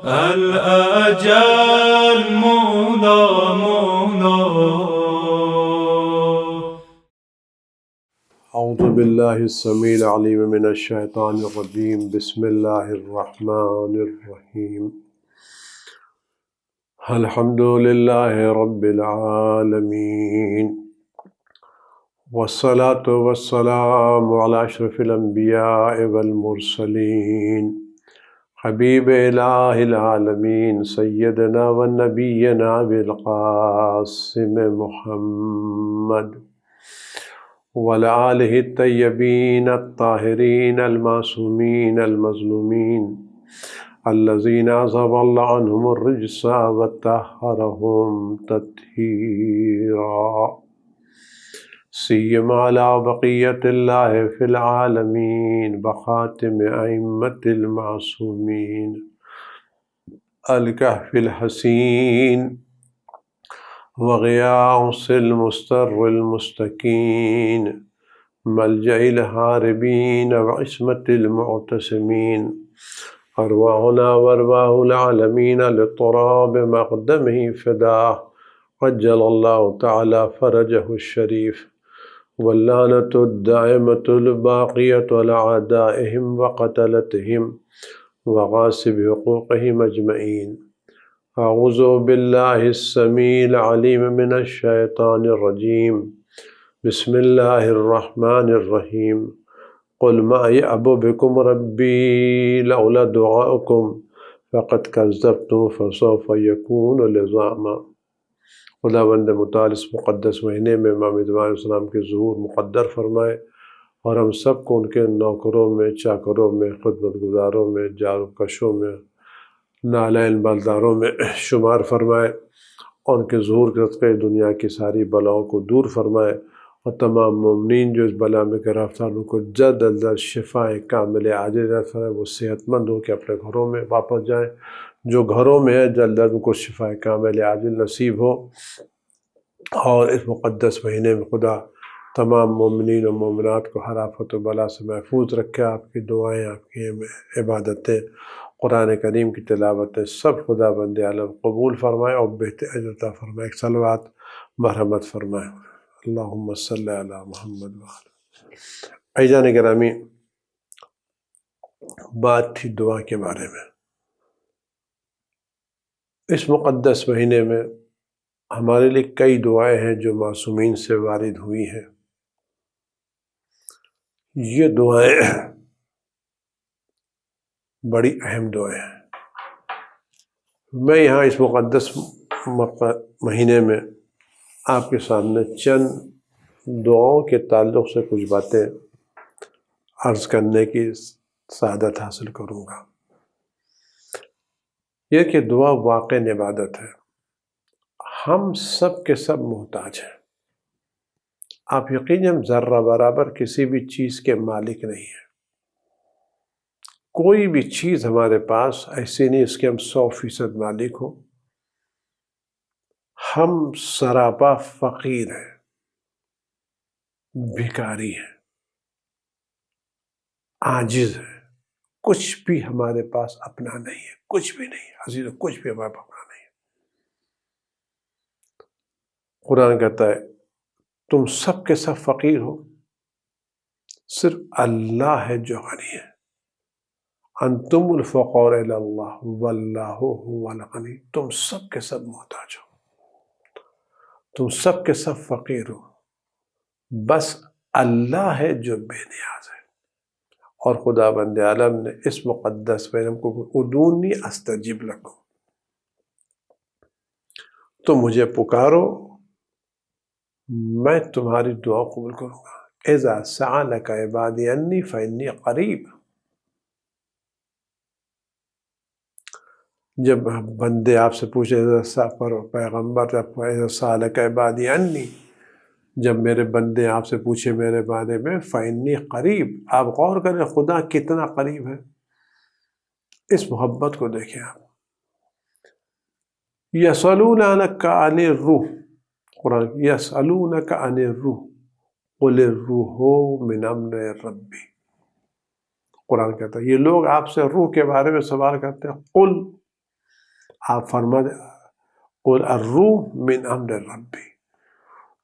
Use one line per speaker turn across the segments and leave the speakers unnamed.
الأجل مولا مولا.
اعوذ باللہ السمیع العلیم من الشیطان الرجیم. بسم اللہ الرحمن الرحیم. الحمد للہ رب العالمین، والصلاة والسلام علی اشرف الانبیاء والمرسلین، حبیب الہ العالمین سیدنا و نبینا بالقاسم محمد وعلی آلہ الطیبین الطاہرین المعصومین المظلومین الذین اذہب اللہ عنہم الرجس وطہرہم تطہیرا، سیما علی بقیت اللہ فی العالمین بخاتم ائمۃ المعصومین الکہف الحسین وغیاث المستر المستکین ملجأ الہاربین وعصمت المعتصمین، ارواحنا وارواح العالمین لتراب مقدمہ فداہ، عجل اللہ تعالی فرجہ الشریف، واللعنۃ الدائمۃ الباقیۃ علی اعدائہم وقتلتہم وغاصب حقوقہم اجمعین. اعوذ باللہ السمیع العلیم من الشیطان الرجیم. بسم اللہ الرحمن الرحیم. قل ما یعبأ بکم ربی لولا دعاؤکم فقد کذبتم فسوف یکون لزاما. خداوند متعال اس مقدس مہینے میں امام زمان علیہ السلام کے ظہور مقدر فرمائے اور ہم سب کو ان کے نوکروں میں، چاکروں میں، خدمت گزاروں میں، جارکشوں میں، نالین بالداروں میں شمار فرمائے، اور ان کے ظہور کے صدقے دنیا کی ساری بلاؤں کو دور فرمائے، اور تمام مومنین جو اس بلا میں گرفتار ان کو جلد از جلد شفاء کامل عاجل فرمائے، وہ صحت مند ہو کے اپنے گھروں میں واپس جائیں، جو گھروں میں ہے جلد از ان کو شفاء کامل عاجل نصیب ہو. اور اس مقدس مہینے میں خدا تمام مومنین و مومنات کو ہر آفت و بلا سے محفوظ رکھے. آپ کی دعائیں، آپ کی عبادتیں، قرآن کریم کی تلاوتیں سب خدا بند عالم قبول فرمائے اور بہتر اجر عطا فرمائے. ایک صلوات مرحمت فرمائے. اللہم صلی علی محمد وآلہ. عزیزان گرامی، بات تھی دعا کے بارے میں. اس مقدس مہینے میں ہمارے لیے کئی دعائیں ہیں جو معصومین سے وارد ہوئی ہیں. یہ دعائیں بڑی اہم دعائیں ہیں. میں یہاں اس مقدس مہینے میں آپ کے سامنے چند دعاؤں کے تعلق سے کچھ باتیں عرض کرنے کی سعادت حاصل کروں گا. یہ کہ دعا واقع عبادت ہے. ہم سب کے سب محتاج ہیں. آپ یقیناً ذرہ برابر کسی بھی چیز کے مالک نہیں ہیں. کوئی بھی چیز ہمارے پاس ایسی نہیں اس کے ہم 100% مالک ہوں. ہم سراپا فقیر ہیں، بھکاری ہیں، عاجز ہیں. کچھ بھی ہمارے پاس اپنا نہیں ہے، کچھ بھی نہیں. عزیزو، کچھ بھی ہمارے پاس اپنا نہیں ہے. قرآن کہتا ہے تم سب کے سب فقیر ہو، صرف اللہ ہے جو غنی ہے. انتم الفقراء الی اللہ واللہ هو الغنی. تم سب کے سب محتاج ہو، تم سب کے سب فقیر ہو، بس اللہ ہے جو بے نیاز ہے. اور خدا بند عالم نے اس مقدس پیغام کو ادعونی استجب لکم، تم مجھے پکارو میں تمہاری دعا قبول کروں گا. اذا سألک عبادی انی فانی قریب. جب بندے آپ سے پوچھے پیغمبر اذا سألک عبادی انی، جب میرے بندے آپ سے پوچھے میرے بارے میں، فانی قریب، آپ غور کریں خدا کتنا قریب ہے. اس محبت کو دیکھیں آپ. یسألونک عن الروح، قرآن یسألونک عن الروح قل الروح من امر ربی. قرآن کہتا ہے یہ لوگ آپ سے روح کے بارے میں سوال کرتے ہیں. قل، آپ فرما قل الروح من امر ربی.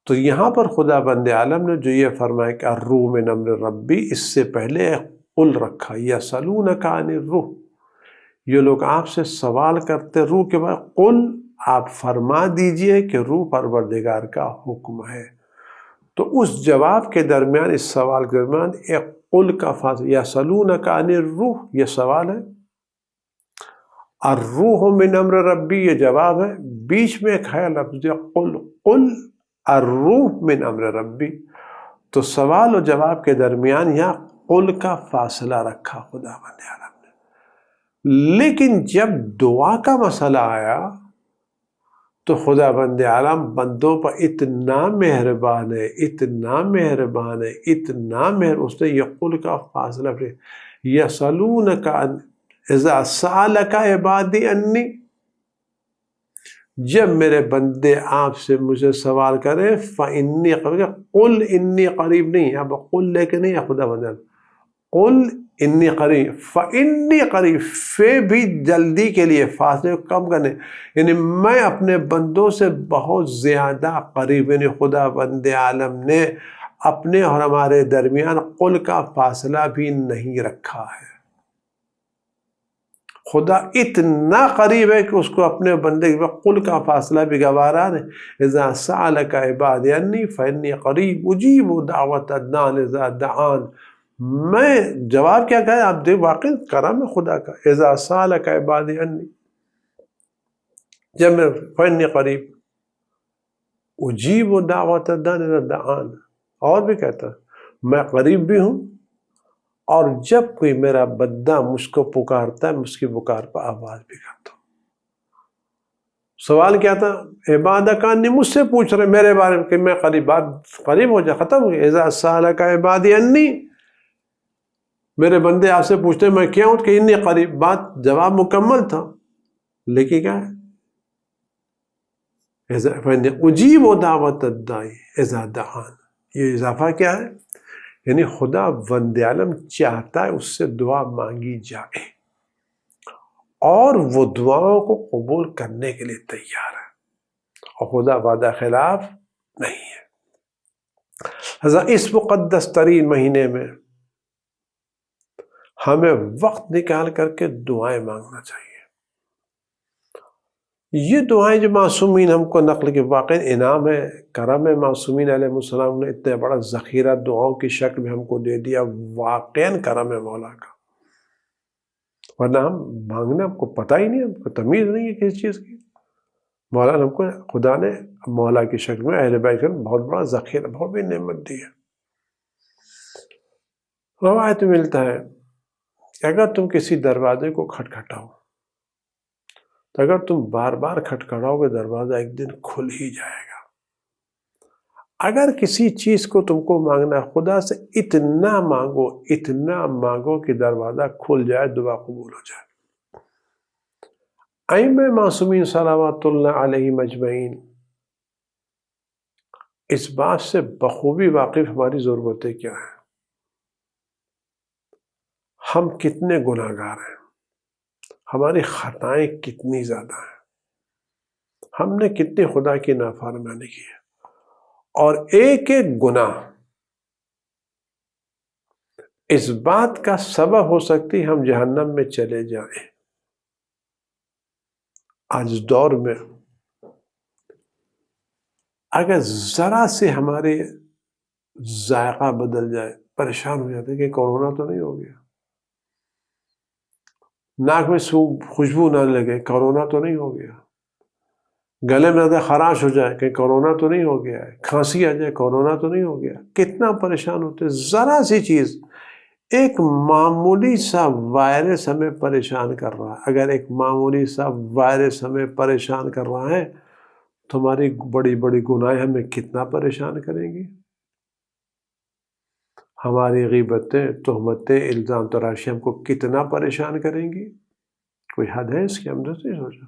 تو یہاں پر خدا بند عالم نے جو یہ فرمایا کہ الروح من امر ربی، اس سے پہلے قل رکھا. یسألونک عن الروح، یہ لوگ آپ سے سوال کرتے روح کے بعد، قل آپ فرما دیجئے کہ روح پروردگار کا حکم ہے. تو اس جواب کے درمیان، اس سوال کے درمیان ایک قل کا فاصلہ. یسألونک عن الروح یہ سوال ہے، الروح من امر ربی یہ جواب ہے. بیچ میں ایک ہے لفظ قل، قل الروح من امر ربی. تو سوال و جواب کے درمیان یہاں قل کا فاصلہ رکھا خدا بند عالم نے. لیکن جب دعا کا مسئلہ آیا تو خدا بند عالم بندوں پر اتنا مہربان ہے، اتنا مہربان ہے، اتنا اس نے یہ قل کا فاصلہ پھر یسألونک اذا سألک عبادی انی، جب میرے بندے آپ سے مجھے سوال کریں فإنی قریب، قل انی قریب نہیں، اب قل لے کے نہیں ہے خدا بند عالم، قل انی قریب، فإنی قریب، فے بھی جلدی کے لیے، فاصلے کو کم کرنے، یعنی میں اپنے بندوں سے بہت زیادہ قریب. یعنی خدا بند عالم نے اپنے اور ہمارے درمیان قل کا فاصلہ بھی نہیں رکھا ہے. خدا اتنا قریب ہے کہ اس کو اپنے بندے کے قل کا فاصلہ بھی گوارا نہیں. اذا سألک عبادی انی فإنی قریب اجیب دعوت الداع اذا دعان. میں جواب کیا کہا آپ دیکھ، واقعی کرم ہے خدا کا. اذا سألک عبادی انی، جب میں فإنی قریب اجیب دعوت الداع اذا دعان. اور بھی کہتا میں قریب بھی ہوں، اور جب کوئی میرا بندہ مجھ کو پکارتا ہے میں اس کی پکار پر آواز بھی کرتا ہوں. سوال کیا تھا؟ عبادک انی، مجھ سے پوچھ رہے میرے بارے میں کہ میں قریب، بات قریب ہو جائے، ختم ہو گئی. اذا سألک عبادی انی، میرے بندے آپ سے پوچھتے ہیں میں کیا ہوں کہ انی قریب، بات جواب مکمل تھا. لیکن کیا ہے؟ اجیب دعوت الداع اذا دعان. یہ اضافہ کیا ہے؟ یعنی خدا بند عالم چاہتا ہے اس سے دعا مانگی جائے، اور وہ دعاؤں کو قبول کرنے کے لیے تیار ہے، اور خدا وعدہ خلاف نہیں ہے. اس مقدس ترین مہینے میں ہمیں وقت نکال کر کے دعائیں مانگنا چاہیے. یہ دعائیں جو معصومین ہم کو نقل کے واقع انعام ہے، کرم ہے، معصومین علیہ السلام نے اتنا بڑا ذخیرہ دعاؤں کی شکل میں ہم کو دے دیا، واقعاً کرم ہے مولا کا. ورنہ ہم مانگنا ہم کو پتہ ہی نہیں، ہم کو تمیز نہیں ہے کسی چیز کی. مولا نے ہم کو، خدا نے مولا کی شکل میں اہل بیت کا بہت بڑا ذخیرہ، بہت بڑی نعمت دی ہے. روایت میں ملتا ہے کہ اگر تم کسی دروازے کو کھٹکھٹاؤ تو اگر تم بار بار کھٹکھٹاؤ گے دروازہ ایک دن کھل ہی جائے گا. اگر کسی چیز کو تم کو مانگنا ہے خدا سے اتنا مانگو، اتنا مانگو کہ دروازہ کھل جائے، دعا قبول ہو جائے. ائمہ معصومین صلوات اللہ علیہ مجمعین اس بات سے بخوبی واقف ہماری ضرورتیں کیا ہیں، ہم کتنے گناہ گار ہیں، ہماری خطائیں کتنی زیادہ ہیں، ہم نے کتنی خدا کی نافرمانی کی ہے. اور ایک ایک گناہ اس بات کا سبب ہو سکتی ہم جہنم میں چلے جائیں. آج دور میں اگر ذرا سے ہمارے ذائقہ بدل جائے پریشان ہو جاتے کہ کورونا تو نہیں ہو گیا، ناک میں خوشبو نہ لگے کورونا تو نہیں ہو گیا، گلے میں زیادہ خراش ہو جائے کہ کورونا تو نہیں ہو گیا ہے، کھانسی آ جائے کورونا تو نہیں ہو گیا. کتنا پریشان ہوتے. ذرا سی چیز، ایک معمولی سا وائرس ہمیں پریشان کر رہا ہے. اگر ایک معمولی سا وائرس ہمیں پریشان کر رہا ہے تو ہماری بڑی بڑی گناہیں ہمیں کتنا پریشان کریں گی. ہماری غیبتیں، تہمتیں، الزام تراشی ہم کو کتنا پریشان کریں گی. کوئی حد ہے اس کی؟ ہم نے نہیں سوچا.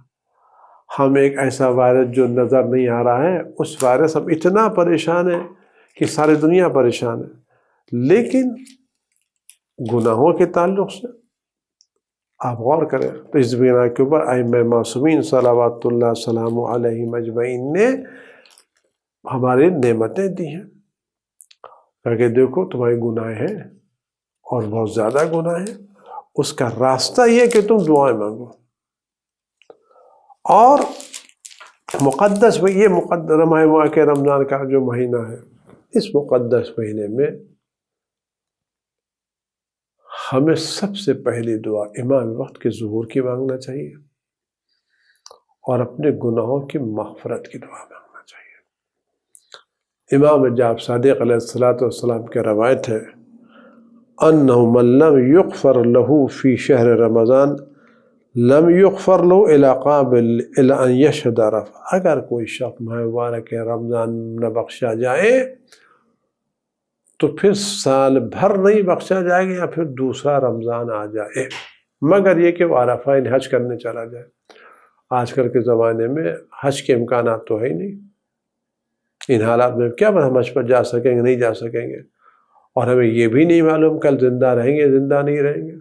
ہم ایک ایسا وائرس جو نظر نہیں آ رہا ہے، اس وائرس ہم اتنا پریشان ہیں کہ ساری دنیا پریشان ہے. لیکن گناہوں کے تعلق سے آپ غور کریں تو اس بنا کے اوپر ائمہ معصومین صلوات اللہ سلام علیہم اجمعین نے ہماری نعمتیں دی ہیں کہ دیکھو تمہاری گناہ ہیں اور بہت زیادہ گناہ ہیں، اس کا راستہ یہ کہ تم دعائیں مانگو، اور مقدس یہ ماہ کے رمضان کا جو مہینہ ہے، اس مقدس مہینے میں ہمیں سب سے پہلی دعا امام وقت کے ظہور کی مانگنا چاہیے اور اپنے گناہوں کی مغفرت کی دعا مانگنا چاہیے۔ امام جعفر صادق علیہ السلام کی روایت ہے انہ من لم یغفر له فی شہر رمضان لم یغفر له الی قابل الی ان یشہد رفع، اگر کوئی شخص ماہ مبارک رمضان نہ بخشا جائے تو پھر سال بھر نہیں بخشا جائے گا، یا پھر دوسرا رمضان آ جائے، مگر یہ کہ وہ عرفہ حج کرنے چلا جائے۔ آج کل کے زمانے میں حج کے امکانات تو ہے ہی نہیں، ان حالات میں کیا ہم حج پر جا سکیں گے؟ نہیں جا سکیں گے، اور ہمیں یہ بھی نہیں معلوم کل زندہ رہیں گے زندہ نہیں رہیں گے،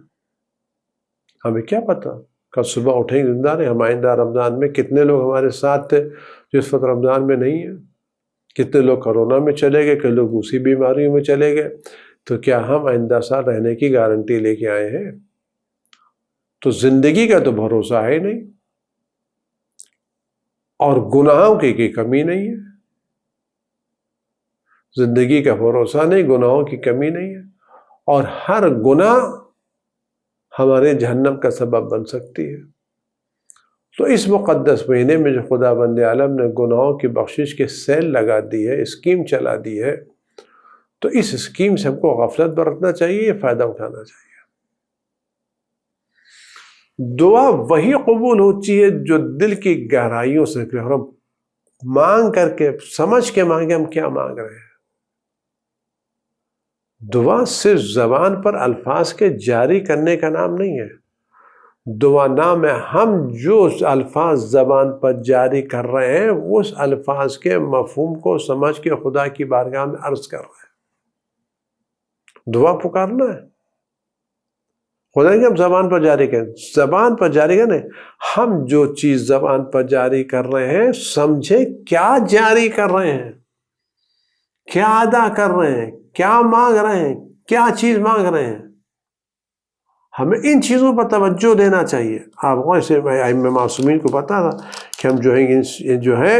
ہمیں کیا پتہ کل صبح اٹھیں گے زندہ رہیں۔ ہم آئندہ رمضان میں کتنے لوگ ہمارے ساتھ تھے جو اس وقت رمضان میں نہیں ہیں، کتنے لوگ کرونا میں چلے گئے، کئی لوگ دوسری بیماریوں میں چلے گئے، تو کیا ہم آئندہ سال رہنے کی گارنٹی لے کے آئے ہیں؟ تو زندگی کا تو بھروسہ ہے نہیں، اور گناہوں کی کمی نہیں ہے، زندگی کا بھروسہ نہیں، گناہوں کی کمی نہیں ہے، اور ہر گناہ ہمارے جہنم کا سبب بن سکتی ہے۔ تو اس مقدس مہینے میں جو خدا بند عالم نے گناہوں کی بخشش کے سیل لگا دی ہے، اسکیم چلا دی ہے، تو اس اسکیم سے ہم کو غفلت برتنا چاہیے، فائدہ اٹھانا چاہیے۔ دعا وہی قبول ہوتی ہے جو دل کی گہرائیوں سے ہم مانگ کر کے سمجھ کے مانگے ہم کیا مانگ رہے ہیں۔ دعا صرف زبان پر الفاظ کے جاری کرنے کا نام نہیں ہے، دعا نام ہے ہم جو الفاظ زبان پر جاری کر رہے ہیں اس الفاظ کے مفہوم کو سمجھ کے خدا کی بارگاہ میں عرض کر رہے ہیں۔ دعا پکارنا ہے، خدا کہ ہم زبان پر جاری کریں، زبان پر جاری کریں، ہم جو چیز زبان پر جاری کر رہے ہیں سمجھے کیا جاری کر رہے ہیں، کیا ادا کر رہے ہیں، کیا مانگ رہے ہیں، کیا چیز مانگ رہے ہیں، ہمیں ان چیزوں پر توجہ دینا چاہیے۔ آپ کو سے ائمہ معصومین کو پتا تھا کہ ہم جو ہے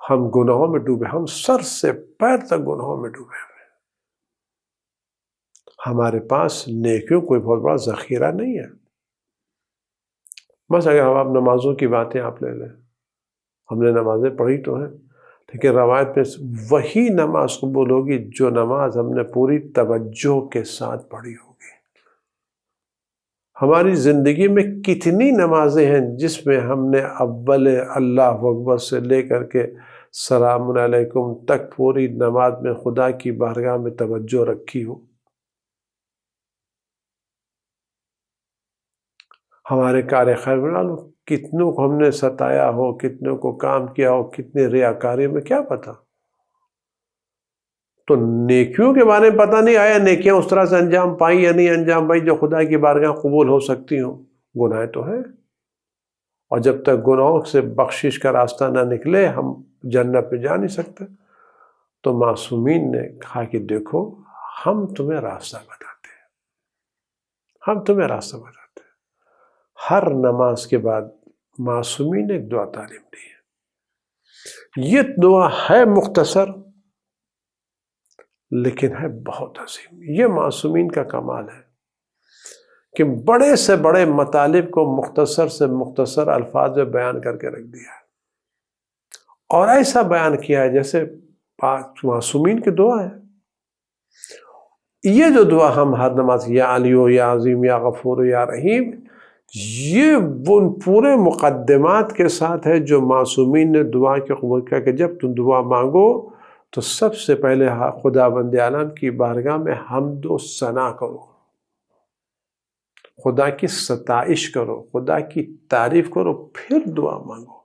ہم گناہوں میں ڈوبے، ہم سر سے پیر تک گناہوں میں ڈوبے ہوئے، ہمارے پاس نیکیوں کوئی بہت بڑا ذخیرہ نہیں ہے۔ بس اگر ہم آپ نمازوں کی باتیں آپ لے لیں، ہم نے نمازیں پڑھی تو ہیں، لیکن روایت میں وہی نماز قبول ہوگی جو نماز ہم نے پوری توجہ کے ساتھ پڑھی ہوگی۔ ہماری زندگی میں کتنی نمازیں ہیں جس میں ہم نے اول اللہ اکبر سے لے کر کے سلام علیکم تک پوری نماز میں خدا کی بارگاہ میں توجہ رکھی ہو۔ ہمارے کار خیر میں کتنوں کو ہم نے ستایا ہو، کتنوں کو کام کیا ہو، کتنے ریاکاری میں کیا پتا۔ تو نیکیوں کے بارے میں پتہ نہیں آیا نیکیاں اس طرح سے انجام پائیں یا نہیں انجام پائیں جو خدا کی بارگاہ قبول ہو سکتی ہوں، گناہ تو ہے، اور جب تک گناہوں سے بخشش کا راستہ نہ نکلے ہم جنت میں جا نہیں سکتے۔ تو معصومین نے کہا کہ دیکھو ہم تمہیں راستہ بتاتے ہیں، ہم تمہیں راستہ بتاتے ہیں۔ ہر نماز کے بعد معصومین نے ایک دعا تعلیم دی ہے، یہ دعا ہے مختصر لیکن ہے بہت عظیم۔ یہ معصومین کا کمال ہے کہ بڑے سے بڑے مطالب کو مختصر سے مختصر الفاظ میں بیان کر کے رکھ دیا ہے، اور ایسا بیان کیا ہے جیسے معصومین کی دعا ہے۔ یہ جو دعا ہم ہر نماز یا علی یا عظیم یا غفور یا رحیم، یہ وہ پورے مقدمات کے ساتھ ہے جو معصومین نے دعا کے قبول کیا کہ جب تم دعا مانگو تو سب سے پہلے خدا بند عالم کی بارگاہ میں حمد و ثنا کرو، خدا کی ستائش کرو، خدا کی تعریف کرو، پھر دعا مانگو۔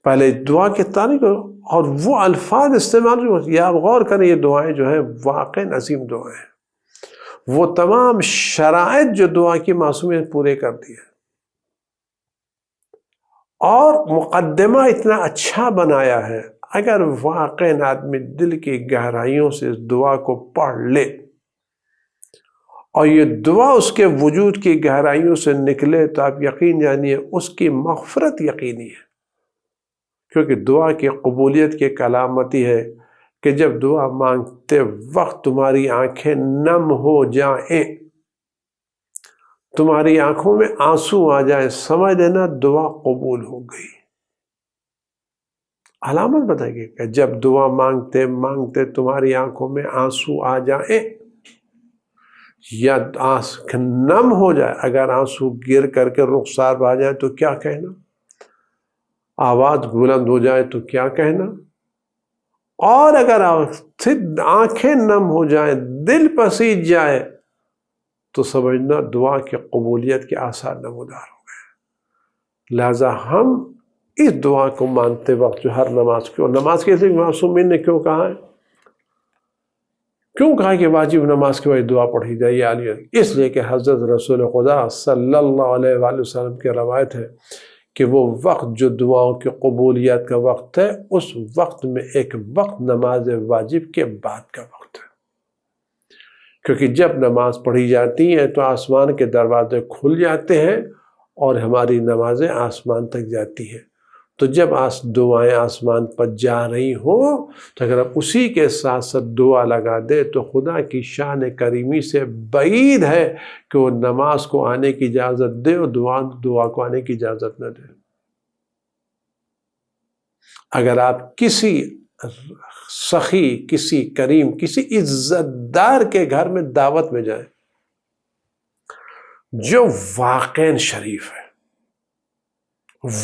پہلے دعا کی تعریف کرو اور وہ الفاظ استعمال کرو۔ یا آپ غور کریں یہ دعائیں جو ہیں واقعی عظیم دعائیں ہیں، وہ تمام شرائط جو دعا کی معصومیت پورے کر دی ہے، اور مقدمہ اتنا اچھا بنایا ہے، اگر واقعی آدمی دل کی گہرائیوں سے اس دعا کو پڑھ لے اور یہ دعا اس کے وجود کی گہرائیوں سے نکلے تو آپ یقین جانیے اس کی مغفرت یقینی ہے، کیونکہ دعا کی قبولیت کی علامت ہے کہ جب دعا مانگتے وقت تمہاری آنکھیں نم ہو جائیں، تمہاری آنکھوں میں آنسو آ جائیں، سمجھ لینا دعا قبول ہو گئی۔ علامت بتائے گی کہ جب دعا مانگتے مانگتے تمہاری آنکھوں میں آنسو آ جائیں یا آنکھ نم ہو جائے، اگر آنسو گر کر کے رخسار آ جائے تو کیا کہنا، آواز بلند ہو جائے تو کیا کہنا، اور اگر آنکھیں نم ہو جائیں، دل پسیج جائے، تو سمجھنا دعا کی قبولیت کے آثار نمودار ہو گئے۔ لہذا ہم اس دعا کو مانتے وقت جو ہر نماز کی، اور نماز کے لیے معصومین نے کیوں کہا ہے، کیوں کہا کہ واجب نماز کے بعد دعا پڑھی جائے یہ عالی، اس لیے کہ حضرت رسول خدا صلی اللہ علیہ وآلہ وسلم کی روایت ہے کہ وہ وقت جو دعاؤں کی قبولیت کا وقت ہے، اس وقت میں ایک وقت نماز واجب کے بعد کا وقت ہے، کیونکہ جب نماز پڑھی جاتی ہے تو آسمان کے دروازے کھل جاتے ہیں اور ہماری نمازیں آسمان تک جاتی ہیں، تو جب دعائیں آسمان پر جا رہی ہوں تو اگر آپ اسی کے ساتھ ساتھ دعا لگا دے تو خدا کی شان کریمی سے بعید ہے کہ وہ نماز کو آنے کی اجازت دے اور دعا کو آنے کی اجازت نہ دے۔ اگر آپ کسی سخی، کسی کریم، کسی عزت دار کے گھر میں دعوت میں جائیں جو واقعاً شریف ہے،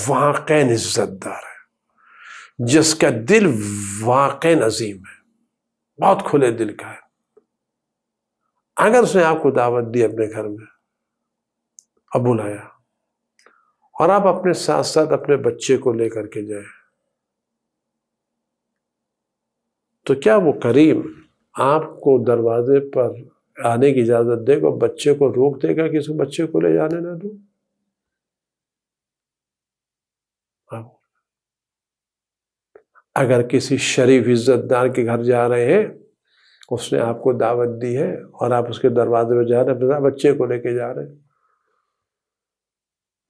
واقعاً عزت دار ہے، جس کا دل واقعاً عظیم ہے، بہت کھلے دل کا ہے، اگر اس نے آپ کو دعوت دی اپنے گھر میں اب بلایا اور آپ اپنے ساتھ ساتھ اپنے بچے کو لے کر کے جائیں، تو کیا وہ کریم آپ کو دروازے پر آنے کی اجازت دے گا، بچے کو روک دے گا کہ اس بچے کو لے جانے نہ دو؟ اگر کسی شریف عزت دار کے گھر جا رہے ہیں، اس نے آپ کو دعوت دی ہے اور آپ اس کے دروازے پہ جا رہے ہیں، اپنے بچے کو لے کے جا رہے ہیں،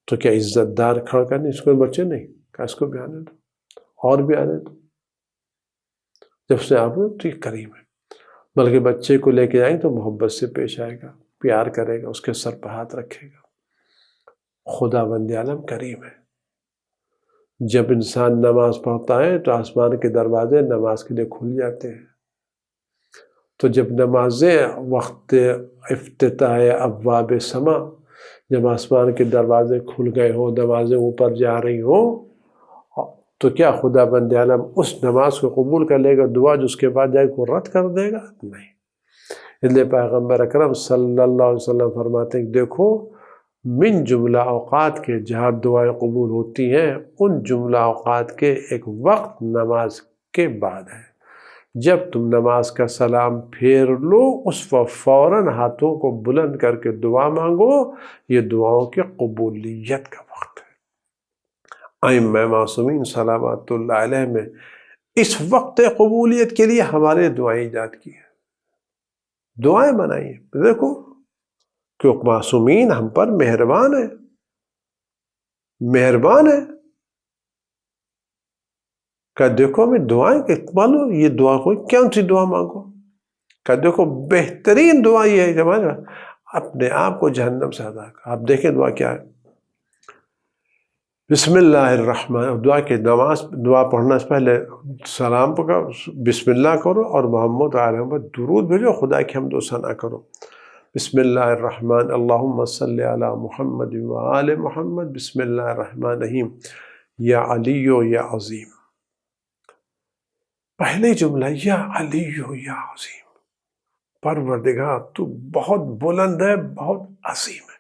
تو کیا عزت دار کھڑا کرنے اس کو بچے نہیں کہ اس کو بھی آنے دو اور بھی آنے دو، جب سے آپ تو یہ کریم ہے، بلکہ بچے کو لے کے جائیں تو محبت سے پیش آئے گا، پیار کرے گا، اس کے سر پہ ہاتھ رکھے گا۔ خدا بند عالم کریم ہے۔ جب انسان نماز پڑھتا ہے تو آسمان کے دروازے نماز کے لیے کھل جاتے ہیں، تو جب نمازیں وقت افتتاح ابواب سما، جب آسمان کے دروازے کھل گئے ہوں، نمازیں اوپر جا رہی ہوں، تو کیا خدا بند عالم اس نماز کو قبول کر لے گا؟ دعا جو اس کے بعد جائے کو رد کر دے گا؟ نہیں۔ اس لیے پیغمبر اکرم صلی اللہ علیہ وسلم فرماتے ہیں کہ دیکھو، من جملہ اوقات کے جہاں دعائیں قبول ہوتی ہیں، ان جملہ اوقات کے ایک وقت نماز کے بعد ہے، جب تم نماز کا سلام پھیر لو اس وقت فوراً ہاتھوں کو بلند کر کے دعا مانگو، یہ دعاؤں کی قبولیت کا وقت ہے۔ ائمہ معصومین صلوات اللہ علیہ میں اس وقت قبولیت کے لیے ہمارے دعائیں ایجاد کی ہیں، دعائیں بنائی ہیں۔ دیکھو کہ معصومین ہم پر مہربان ہے، مہربان ہے کہ دیکھو ہمیں دعائیں کہ مانو یہ دعا کوئی کون سی دعا مانگو، کہ دیکھو بہترین دعا یہ ہے کہ اپنے آپ کو جہنم سے آزاد کر۔ آپ دیکھیں دعا کیا ہے، بسم اللہ الرحمن، دعا پڑھنا سے پہلے سلام پکا، بسم اللہ کرو اور محمد علیہ وسلم درود بھیجو، خدا کی حمد و ثنا کرو۔ بسم اللہ الرحمن، اللہم صلی علی محمد وآل محمد، بسم اللہ الرحمن الرحیم، یا علی یا عظیم۔ پہلے جملہ یا علی یا عظیم، پروردگار تو بہت بلند ہے، بہت عظیم ہے،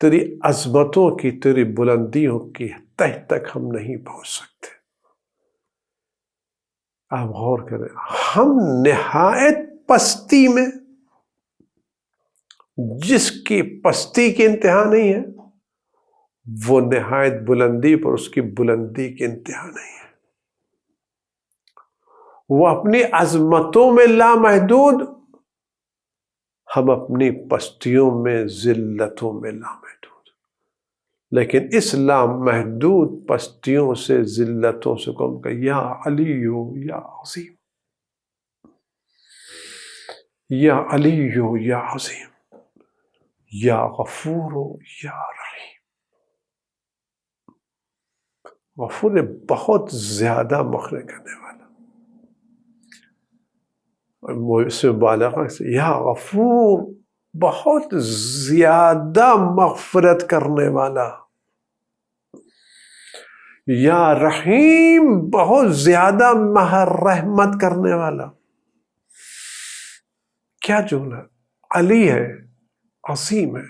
تیری عظمتوں کی، تیری بلندیوں کی تہ تک ہم نہیں پہنچ سکتے۔ آپ غور کریں، ہم نہایت پستی میں جس کی پستی کی انتہا نہیں ہے، وہ نہایت بلندی پر اس کی بلندی کی انتہا نہیں ہے۔ وہ اپنی عظمتوں میں لامحدود، ہم اپنی پستیوں میں ذلتوں میں لامحدود، لیکن اس لامحدود پستیوں سے ذلتوں سے کم کہ یا علی یا عظیم، یا علی یا عظیم، یا غفور یا رحیم۔ غفور بہت زیادہ مغفرت کرنے والا، اس میں مبالغہ سے یا غفور بہت زیادہ مغفرت کرنے والا، یا رحیم بہت زیادہ رحمت کرنے والا۔ کیا جملہ، علی ہے، عظیم ہے،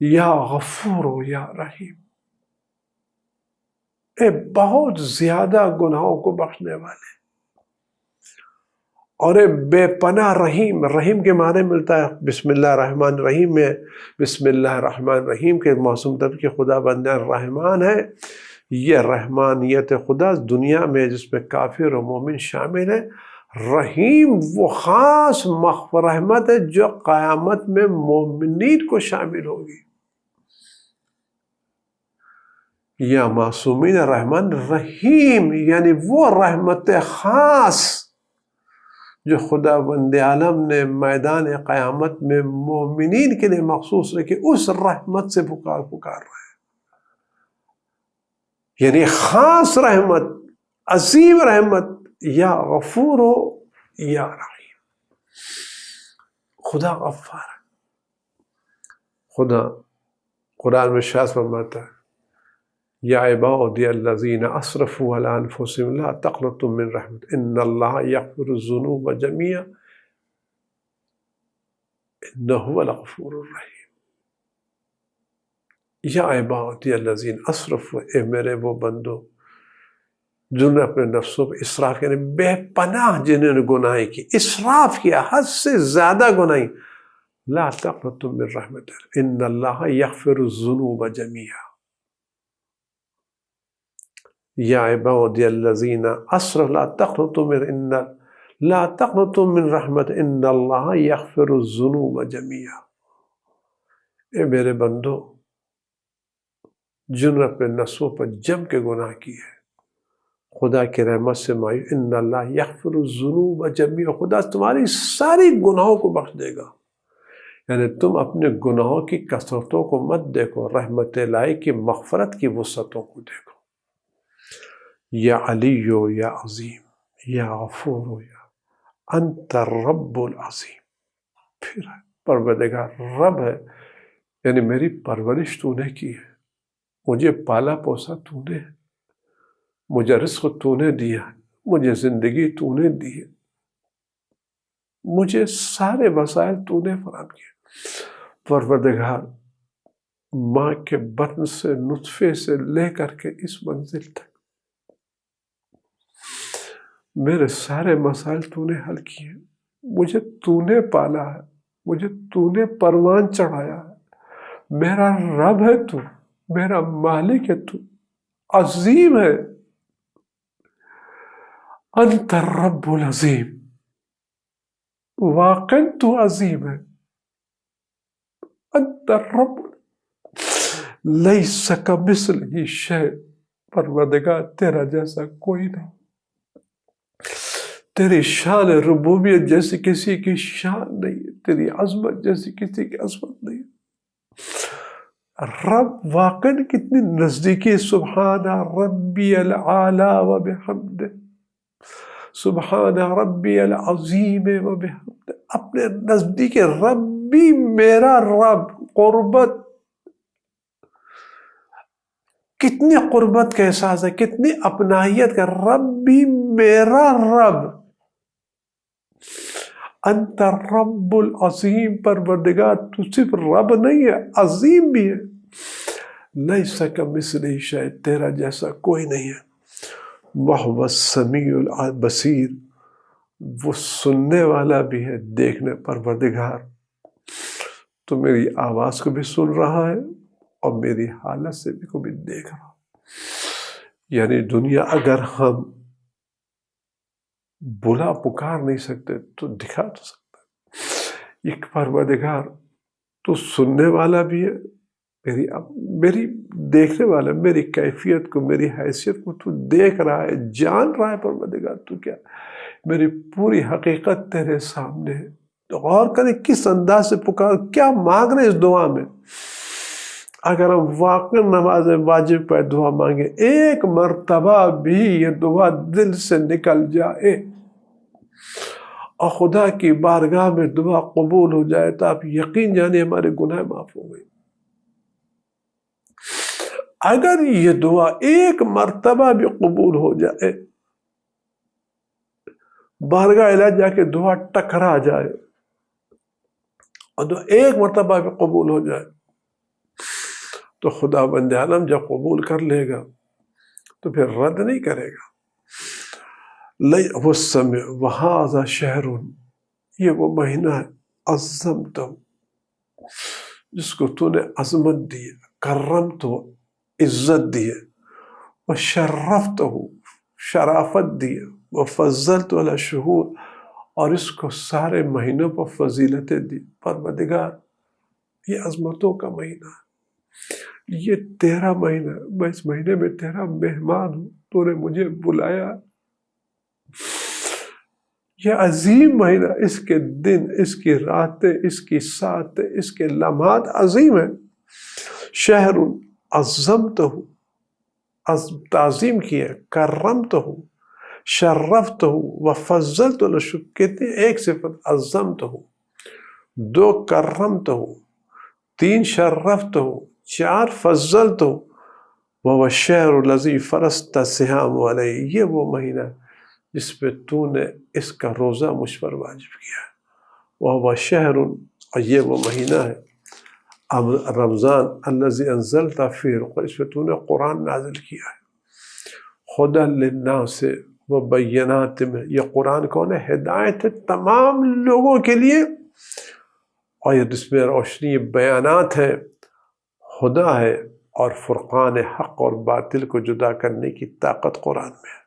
یا غفور ہو یا رحیم، اے بہت زیادہ گناہوں کو بخشنے والے، اور اے بے پناہ رحیم۔ رحیم کے معنی ملتا ہے بسم اللہ الرحمن الرحیم میں، بسم اللہ الرحمن الرحیم کے موسم تب کہ خدا بندہ الرحمن ہے۔ یہ رحمانیت خدا دنیا میں جس میں کافر و مومن شامل ہے، رحیم وہ خاص رحمت ہے جو قیامت میں مومنین کو شامل ہوگی۔ یا معصومین الرحمن رحیم، یعنی وہ رحمت خاص جو خدا بند عالم نے میدان قیامت میں مومنین کے لیے مخصوص رکھی، اس رحمت سے پکار رہا ہے، یعنی خاص رحمت، عظیم رحمت، یا غفور ہو یا رحیم۔ خدا غفار ہے۔ خدا قرآن میں شاذ فرماتا ہے یا عبادی الذین اسرفوا علی انفسهم لا تقنطوا من رحمت ان اللہ یغفر الذنوب جميعا انہ هو الغفور الرحیم۔ یا عبادی الذین اسرفوا، اے میرے وہ بندو جنہوں نے اپنے نفسوں پر اسراف، یعنی بے پناہ جنہوں نے گناہ کی، اسراف کیا، حد سے زیادہ گناہ، لا تقنطوا من رحمت ان اللہ یغفر الذنوب جميعا۔ یا عبادی الذین اسرفوا لا تقنطوا من رحمت ان اللہ یغفر الذنوب جميعا۔ اے میرے بندو جنہوں نے اپنے نفسوں پر جم کے گناہ کی ہے، خدا کی رحمت سے مایوس، ان اللہ یغفر الذنوب جميعا، خدا تمہاری ساری گناہوں کو بخش دے گا۔ یعنی تم اپنے گناہوں کی کثرتوں کو مت دیکھو، رحمت الہی کی مغفرت کی وسعتوں کو دیکھو۔ یا علی یا عظیم، یا غفور یا انت الرب العظیم۔ پھر پروردگار رب ہے، یعنی میری پرورش تو نے کی ہے، مجھے پالا پوسا تو نے، مجھے رزق تو نے دیا، مجھے زندگی تو نے دی ہے، مجھے سارے وسائل تو نے فراہم کیے۔ پروردگار ماں کے بطن سے نطفے سے لے کر کے اس منزل تک میرے سارے مسائل تو نے حل کیے، مجھے تو نے پالا ہے، مجھے تو نے پروان چڑھایا ہے، میرا رب ہے تو، میرا مالک ہے تو، عظیم ہے۔ انت الرب العظیم، واقعی تو عظیم ہے۔ انت الرب لیس کمثلہ شیء، پروردگار تیرا جیسا کوئی نہیں، تیری شان ربوبیت جیسی کسی کی شان نہیں ہے، تیری عظمت جیسی کسی کی عظمت نہیں ہے۔ رب واقعی کتنی نزدیکی، سبحان ربی العالی و بحمدہ، سبحان ربی العظیم و بحمدہ، اپنے نزدیک ربی میرا رب، قربت، کتنی قربت کا احساس ہے، کتنی اپنائیت کا، ربی میرا رب۔ انت الرب العظیم، پروردگار تو صرف رب نہیں ہے، عظیم بھی ہے۔ لیس کمثلہ شیء، تیرا جیسا کوئی نہیں ہے۔ وہو السمیع البصیر، وہ سننے والا بھی ہے، دیکھنے، پروردگار تو میری آواز کو بھی سن رہا ہے اور میری حالت سے بھی کو بھی دیکھ رہا ہے۔ یعنی دنیا اگر ہم بلا پکار نہیں سکتے تو دکھا تو سکتا ہے۔ ایک پروردگار تو سننے والا بھی ہے، میری دیکھنے والا، میری کیفیت کو، میری حیثیت کو تو دیکھ رہا ہے، جان رہا ہے۔ پروردگار تو کیا، میری پوری حقیقت تیرے سامنے ہے۔ تو غور کریں کس انداز سے پکار، کیا مانگ رہے اس دعا میں۔ اگر ہم واقعی نماز واجب پر دعا مانگے، ایک مرتبہ بھی یہ دعا دل سے نکل جائے اور خدا کی بارگاہ میں دعا قبول ہو جائے تو آپ یقین جانے ہمارے گناہ معاف ہو گئے۔ اگر یہ دعا ایک مرتبہ بھی قبول ہو جائے، بارگاہ الہی جا کے دعا ٹکرا جائے اور دعا ایک مرتبہ بھی قبول ہو جائے تو خدا بند عالم جب قبول کر لے گا تو پھر رد نہیں کرے گا۔ وہ سمع وہذا شہر، یہ وہ مہینہ ہے عظمتہ، جس کو تو نے عظمت دی ہے، کرمت ہو عزت دی ہے، وشرفتہ شرافت دی ہے، وفضلت علی الشہور، اور اس کو سارے مہینوں پر فضیلتیں دی۔ پروردگار یہ عظمتوں کا مہینہ ہے، یہ تیرا مہینہ ہے، میں اس مہینے میں تیرا مہمان ہوں، تو نے مجھے بلایا۔ یہ عظیم مہینہ، اس کے دن، اس کی راتیں، اس کی ساعتیں، اس کے لمحات عظیم ہیں۔ شہر عظمتہ، تعظیم کی ہے، کرمتہ، شرفتہ، وفضلت علی الشہور، کہتے ہیں ایک صفت عظمتہ، دو کرمتہ، تین شرفتہ، چار فضلتہ، وهو الشہر الذی فرضت الصیام علیہ، یہ وہ مہینہ جس پہ تو نے اس کا روزہ مجھ پر واجب کیا ہے۔ وهو شہر، اور یہ وہ مہینہ ہے رمضان الذی انزلت فیہ القرآن، اس پہ تو نے قرآن نازل کیا ہے۔ ہدی للناس وبینات، میں یہ قرآن کون ہے؟ ہدایت ہے تمام لوگوں کے لیے، اور یہ جس میں روشنی بیانات ہے، خدا ہے، اور فرقان حق اور باطل کو جدا کرنے کی طاقت قرآن میں ہے۔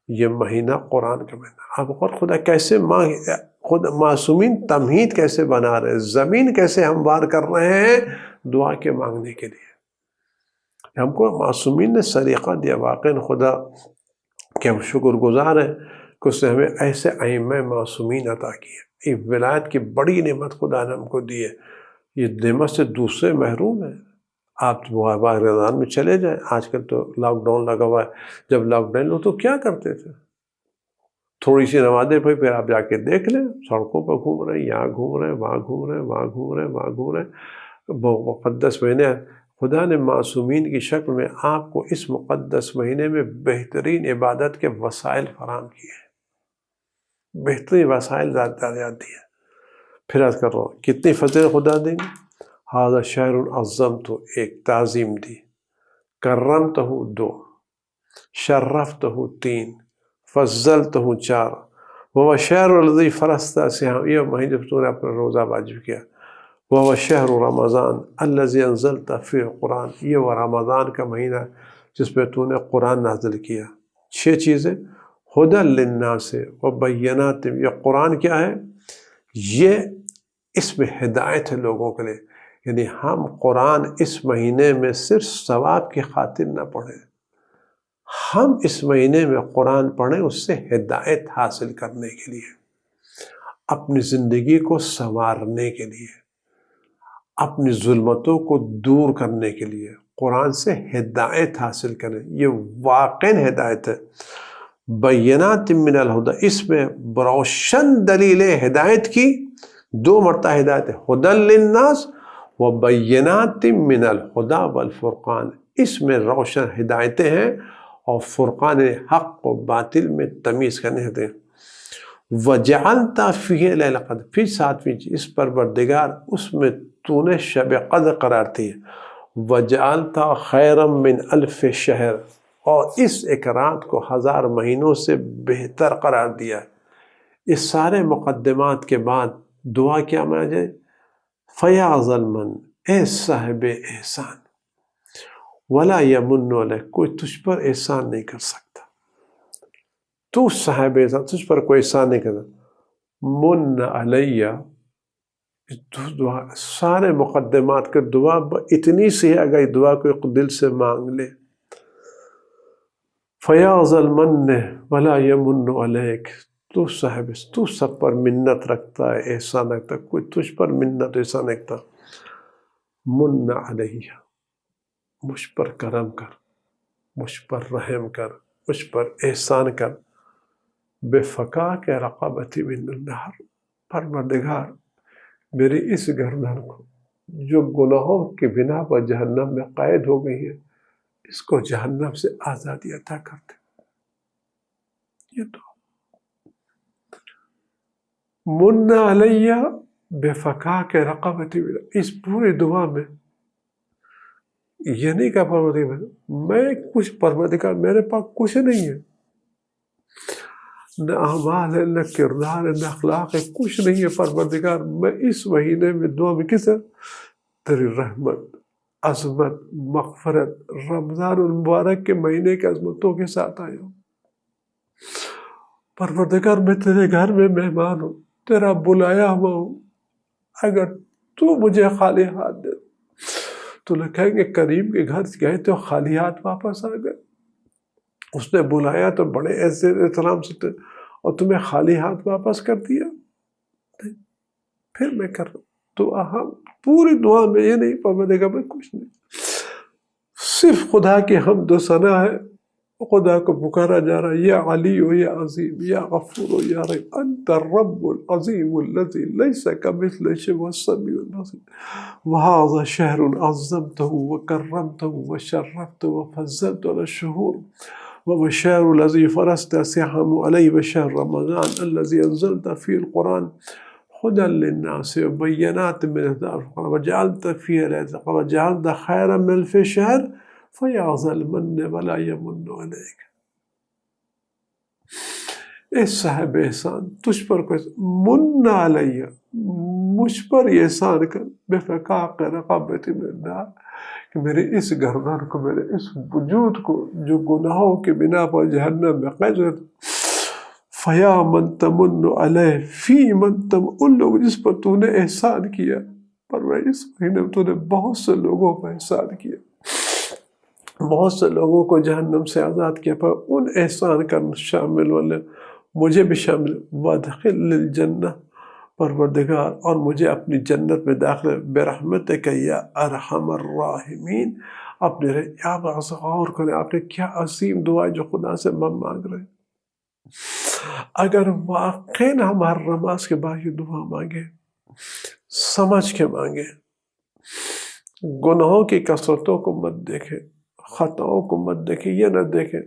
یہ مہینہ قرآن کا مہینہ، اب اور خدا کیسے خود معصومین تمہید کیسے بنا رہے ہیں، زمین کیسے ہموار کر رہے ہیں دعا کے مانگنے کے لیے۔ ہم کو معصومین نے سلیقہ دیا، واقعی خدا کہ ہم شکر گزار ہیں کہ اس نے ہمیں ایسے ائمہ معصومین عطا کیے۔ یہ ولایت کی بڑی نعمت خدا نے ہم کو دی ہے، یہ نعمت سے دوسرے محروم ہیں۔ آپ رمضان میں چلے جائیں، آج کل تو لاک ڈاؤن لگا ہوا ہے، جب لاک ڈاؤن ہو تو کیا کرتے تھے؟ تھوڑی سی نمازیں پڑھی، پھر آپ جا کے دیکھ لیں، سڑکوں پر گھوم رہے ہیں، یہاں گھوم رہے ہیں، وہاں گھوم رہے ہیں، وہاں گھوم رہے ہیں، وہاں گھوم رہے ہیں۔ مقدس مہینے، خدا نے معصومین کی شکل میں آپ کو اس مقدس مہینے میں بہترین عبادت کے وسائل فراہم کیے ہیں، بہترین وسائل ذات دی ہے۔ پھر عرض کر رہا ہوں کتنی فضل خدا دیں گے۔ ھذا شہر عظمتہ، ایک تعظیم دی، کرمتہ دو، شرفتہ تین، فضلتہ چار، وهو الشہر الذی فرضت الصیام، یہ مہینے پر تو نے اپنا روزہ واجب کیا۔ وهو شہر رمضان الذی انزلت فیہ القرآن، یہ وہ رمضان کا مہینہ جس پہ تو نے قرآن نازل کیا۔ 6 چیزیں، ہدی للناس وبینات، یہ قرآن کیا ہے؟ یہ اس میں ہدایت ہے لوگوں کے لیے، یعنی ہم قرآن اس مہینے میں صرف ثواب کی خاطر نہ پڑھیں، ہم اس مہینے میں قرآن پڑھیں اس سے ہدایت حاصل کرنے کے لیے، اپنی زندگی کو سنوارنے کے لیے، اپنی ظلمتوں کو دور کرنے کے لیے قرآن سے ہدایت حاصل کریں۔ یہ واقعی ہدایت ہے۔ بینات من الہدی، اس میں روشن دلیل ہدایت کی، 2 مرتبہ ہدایت ہے، ہدی للناس وبینات من الہدی والفرقان، اس میں روشن ہدایتیں ہیں اور فرقان حق و باطل میں تمیز کرنے ہوتے ہیں۔ وجعلت فیہ لیلۃ القدر، پھر 7ویں چیز، اس پروردگار اس میں تو نے شب قدر قرار دی ہے۔ وجعلت خیرا من الف شہر، اور اس ایک رات کو 1000 مہینوں سے بہتر قرار دیا ہے۔ اس سارے مقدمات کے بعد دعا کیا مانا جائے؟ فیا ظلمن، اے صاحب احسان، ولا یمن علیک، کوئی تجھ پر احسان نہیں کر سکتا، تو صاحب احسان، تجھ پر کوئی احسان نہیں کرتا. من علیہ، دعا سارے مقدمات کے دعا اتنی سی ہے، اگر دعا کوئی دل سے مانگ لے. فیا ظلمن ولا یمن علیک، تو صاحب، تو سب پر منت رکھتا ہے، احسان رکھتا ہے، کوئی تجھ پر منت احسان رکھتا. من علیہ، مجھ پر کرم کر، مجھ پر رحم کر، مجھ پر احسان کر. بفکاک رقبتی من النار، پروردگار میری اس گردن کو جو گناہوں کے بنا پر جہنم میں قید ہو گئی ہے، اس کو جہنم سے آزادی عطا کر دے. یہ تو من علیہ بفکاک رقبتی، اس پوری دعا میں یہ نہیں کہا پروردگار میں کچھ، پروردگار میرے پاس کچھ نہیں ہے، نہ اعمال ہے، نہ کردار ہے، نہ اخلاق ہے، کچھ نہیں ہے پروردگار. میں اس مہینے میں دعا میں کس تیری رحمت، عظمت، مغفرت، رمضان المبارک کے مہینے کی عظمتوں کے ساتھ آیا ہوں. پروردگار میں تیرے گھر میں مہمان ہوں، تیرا بلایا ہوا ہوں، اگر تو مجھے خالی ہاتھ دے، تو لوگ کہیں گے کریم کے گھر گئے تو خالی ہاتھ واپس آ گئے. اس نے بلایا تو بڑے ایسے احترام سے، اور تمہیں خالی ہاتھ واپس کر دیا. پھر میں کر رہا ہوں تو ہم پوری دعا میں یہ نہیں پروردگار میں کچھ نہیں، صرف خدا کی حمد و ثنا ہے. خدا کو پکارا جا رہا ہے، یا علی و یا عظیم، یا غفور و یا رحیم، انت الرب العظیم الذی لیس کمثلہ شیء السمیع البصیر. وهذا شهر عظمته وكرمته وشرفته وفضلته على الشهور، وبشار الذي فرست سحم عليه بشهر رمضان الذي أنزلت فيه القرآن هدى للناس وبينات من الهدى والفرقان وجعلت فيه ليلة وجعلت خيرا من ألف شهر فيا ذا المن ولا يمن عليك. اے صاحب احسان، تجھ پر کوئی من علیہ، مجھ پر احسان کر، بفکاک رقبتی من النار، کہ میرے اس گردن کو، میرے اس وجود کو جو گناہوں کے بنا پر جہنم میں قید ہے. فیا من تمن علیہ فی من تم، ان لوگ جس پر تو نے احسان کیا، پر اس مہینے میں تو نے بہت سے لوگوں پر احسان کیا، بہت سے لوگوں کو جہنم سے آزاد کیا، پر ان احسان کا شامل والے مجھے بھی شامل. وادخل الجنہ، پروردگار اور مجھے اپنی جنت میں داخل برحمتک یا ارحم الراحمین. اپنے آپ غور کریں، آپ نے کیا عظیم دعا جو خدا سے مانگ رہے ہیں. اگر واقعی ہم ہر نماز کے بعد یہ دعا مانگے، سمجھ کے مانگے، گناہوں کی کثرتوں کو مت دیکھیں، خطاؤں کو مت دیکھیں، یہ نہ دیکھیں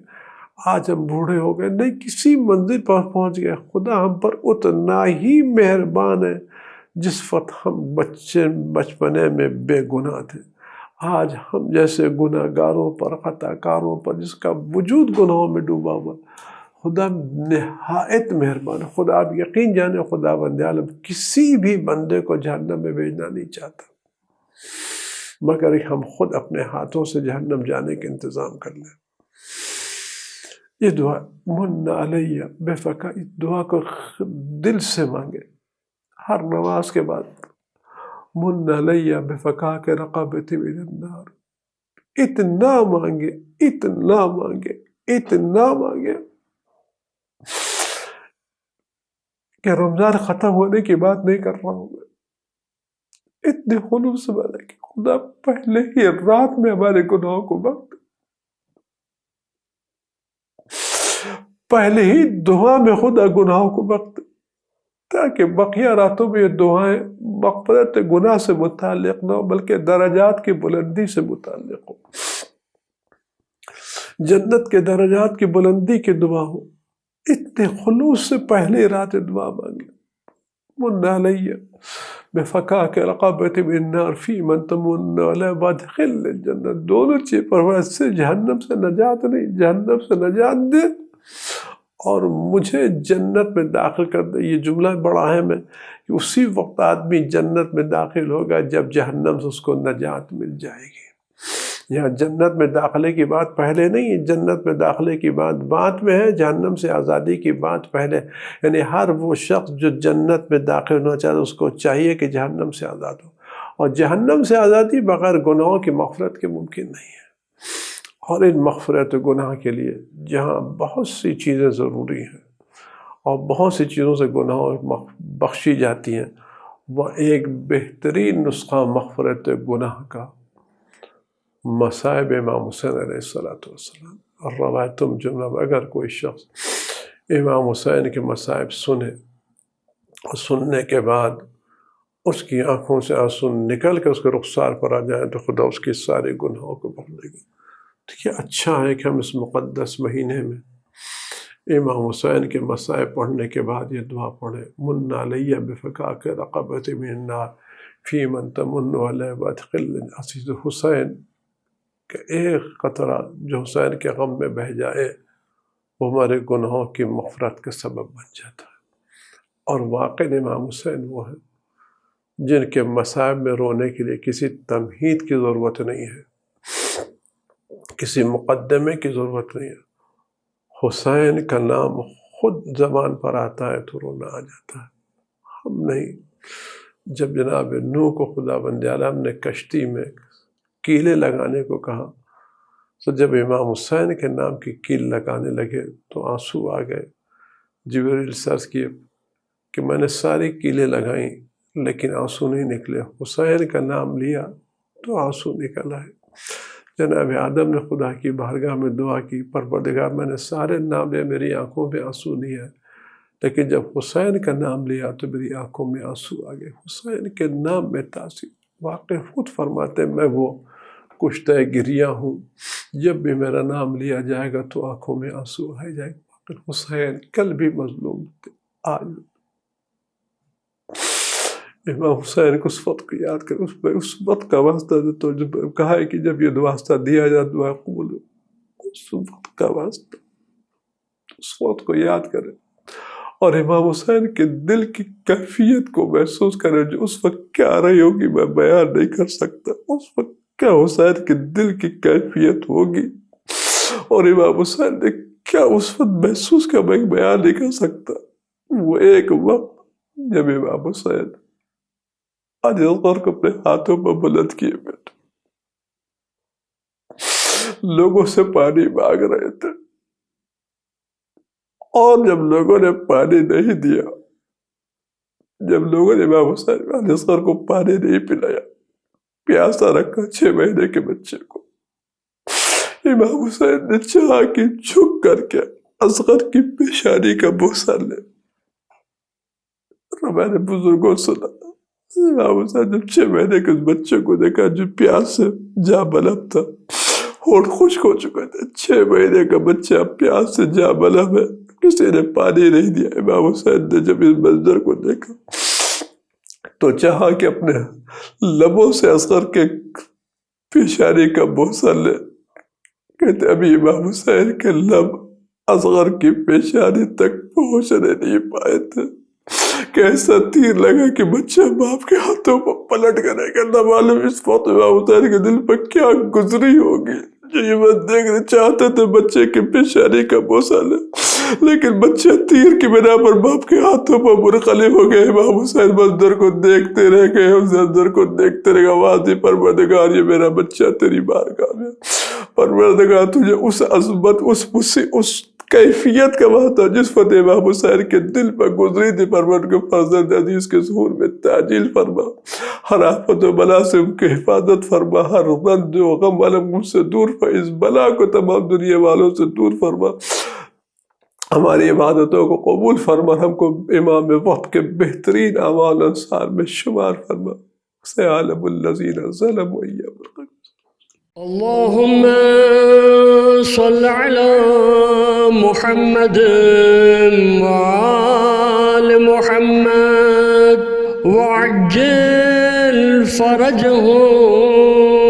آج ہم بوڑھے ہو گئے، نہیں، کسی منزل پر پہنچ گئے. خدا ہم پر اتنا ہی مہربان ہے جس وقت ہم بچپنے میں بے گناہ تھے. آج ہم جیسے گناہ گاروں پر، خطا کاروں پر، جس کا وجود گناہوں میں ڈوبا ہوا، خدا نہایت مہربان ہے. خدا آپ یقین جانے، خدا بند عالم کسی بھی بندے کو جہنم میں بھیجنا نہیں چاہتا، مگر ہم خود اپنے ہاتھوں سے جہنم جانے کے انتظام کر لیں. یہ دعا من علیہ بفکا، اس دعا کو دل سے مانگے ہر نماز کے بعد. من علیہ بفکاک رقبتی من النار، اتنا مانگے، اتنا مانگے، اتنا مانگے کہ رمضان ختم ہونے کی بات نہیں کر رہا ہوں میں، اتنے خلوص سے مانا کہ خدا پہلے ہی رات میں ہمارے گناہوں کو بخش، پہلے ہی دعا میں خدا گناہوں کو بخش، تاکہ بقیہ راتوں میں یہ دعائیں مغفرت گناہ سے متعلق نہ ہو، بلکہ درجات کی بلندی سے متعلق ہو، جنت کے درجات کی بلندی کی دعا ہو. اتنے خلوص سے پہلے رات دعا مانگے. من علیہ بفکاک رقبتی من النار فی من تمن علیہ وادخل الجنہ. دونوں چیز پر سے جہنم سے نجات نہیں، جہنم سے نجات دے اور مجھے جنت میں داخل کر دے. یہ جملہ بڑا اہم ہے کہ اسی وقت آدمی جنت میں داخل ہوگا جب جہنم سے اس کو نجات مل جائے گی. یہاں جنت میں داخلے کی بات پہلے نہیں ہے، جنت میں داخلے کی بات میں ہے، جہنم سے آزادی کی بات پہلے. یعنی ہر وہ شخص جو جنت میں داخل ہونا چاہتا ہے اس کو چاہیے کہ جہنم سے آزاد ہو. اور جہنم سے آزادی بغیر گناہوں کی مغفرت کے ممکن نہیں ہے. اور ان مغفرت گناہ کے لیے جہاں بہت سی چیزیں ضروری ہیں اور بہت سی چیزوں سے گناہ بخشی جاتی ہیں، وہ ایک بہترین نسخہ مغفرت گناہ کا مصائب امام حسین علیہ السلام. اور روایتم جملہ میں اگر کوئی شخص امام حسین کے مصائب سنے اور سننے کے بعد اس کی آنکھوں سے آنسو نکل کے اس کے رخسار پر آ جائیں تو خدا اس کی سارے گناہوں کو بخش دے گا. تو یہ اچھا ہے کہ ہم اس مقدس مہینے میں امام حسین کے مصائب پڑھنے کے بعد یہ دعا پڑھیں: من علیہ بفکاک رقبۃ من النار فی من تمن علیہ وادخل عزیز حسین، کہ ایک قطرہ جو حسین کے غم میں بہہ جائے وہ ہمارے گناہوں کی مغفرت کا سبب بن جاتا ہے. اور واقعی امام حسین وہ ہیں جن کے مصائب میں رونے کے لیے کسی تمہید کی ضرورت نہیں ہے، کسی مقدمے کی ضرورت نہیں ہے. حسین کا نام خود زبان پر آتا ہے تو رونا آ جاتا ہے. ہم نہیں. جب جناب نوح کو خدا بند عالم نے کشتی میں کیلیں لگانے کو کہا تو جب امام حسین کے نام کی کیل لگانے لگے تو آنسو آ گئے. جبریل سرز کیے کہ میں نے ساری کیلیں لگائیں لیکن آنسو نہیں نکلے. حسین کا نام لیا تو آنسو نکل آئے. جناب آدم نے خدا کی بارگاہ میں دعا کی، پروردگار میں نے سارے نام لے، میری آنکھوں میں آنسو نہیں آئے، لیکن جب حسین کا نام لیا تو میری آنکھوں میں آنسو آ گئے. حسین کے نام میں تاثیر. واقع خود فرماتے میں وہ کشتہ گریہ ہوں، جب بھی میرا نام لیا جائے گا تو آنکھوں میں آنسو آ جائے گا. حسین کل بھی مظلوم تھے، آج امام حسین کو اس وقت کو یاد کریں. اس وقت کا واسطہ تو جب کہا ہے کہ جب یہ واسطہ دیا جائے دعا قبول، اس وقت کا واسطہ، اس وقت کو یاد کریں اور امام حسین کے دل کی کیفیت کو محسوس کریں جو اس وقت کیا رہی ہوگی میں بیان نہیں کر سکتا. اس وقت کیا حسین کے دل کی کیفیت ہوگی اور امام حسین نے کیا اس وقت محسوس کیا میں بیان نہیں کر سکتا. وہ ایک وقت جب امام حسین آج اصغر کو اپنے ہاتھوں میں بلند کیے بیٹھے لوگوں سے پانی مانگ رہے تھے، اور جب لوگوں نے پانی نہیں دیا، جب لوگوں نے امام حسین اصغر کو پانی نہیں پلایا، پیاسا رکھا 6 مہینے کے بچے کو، امام حسین نے چاہا کہ جھک کر کے اصغر کی پیشانی کا بوسہ لے. اور میں نے بزرگوں سنا امام حسین جب 6 مہینے کے اس بچے کو دیکھا جو پیاس سے جا بلب تھا، ہونٹ خشک ہو چکے تھے، 6 مہینے کا بچہ پیاس سے جا بلب ہے، کسی نے پانی نہیں دیا. امام حسین نے جب اس منظر کو دیکھا تو چاہا کہ اپنے لبوں سے اصغر کے پیشانی کا بوسہ لے. کہتے ابھی امام حسین کے لب اصغر کی پیشانی تک پہنچنے نہیں پائے تھے کہ ایسا تیر لگا کہ بچہ باپ کے ہاتھوں پر پلٹ کرے گا. نہ معلوم اس وقت امام حسین کے دل پر کیا گزری ہوگی جو یہ بات دیکھنا چاہتے تھے بچے کی پیشانی کا بوسہ لے، لیکن بچہ تیر کی بنا پر باپ کے ہاتھوں پر منقلب ہو گئے. امام حسین منظر کو دیکھتے رہ گئے، اس منظر کو دیکھتے رہ گئے. آواز دی پروردگار یہ میرا بچہ تیری بارگاہ میں، پروردگار تجھے اس عظمت اس کیفیت کا واسطہ جس فتح امام حسین کے دل پر گزری تھی، پروردگار فرزند عزیز کے ظہور میں تعجیل فرما، ہر آفت و بلا سے ان کی حفاظت فرما، ہر رنج و غم علم ان سے دور فرما، اس بلا کو تمام دنیا والوں سے دور فرما، ہماری عبادتوں کو قبول فرما، ہم کو امام وقت کے بہترین اعمال انصار میں شمار فرما. سے عالم الذین ظلموا ایام القیامة.
اللهم صل على محمد وآل محمد وعجل فرجهم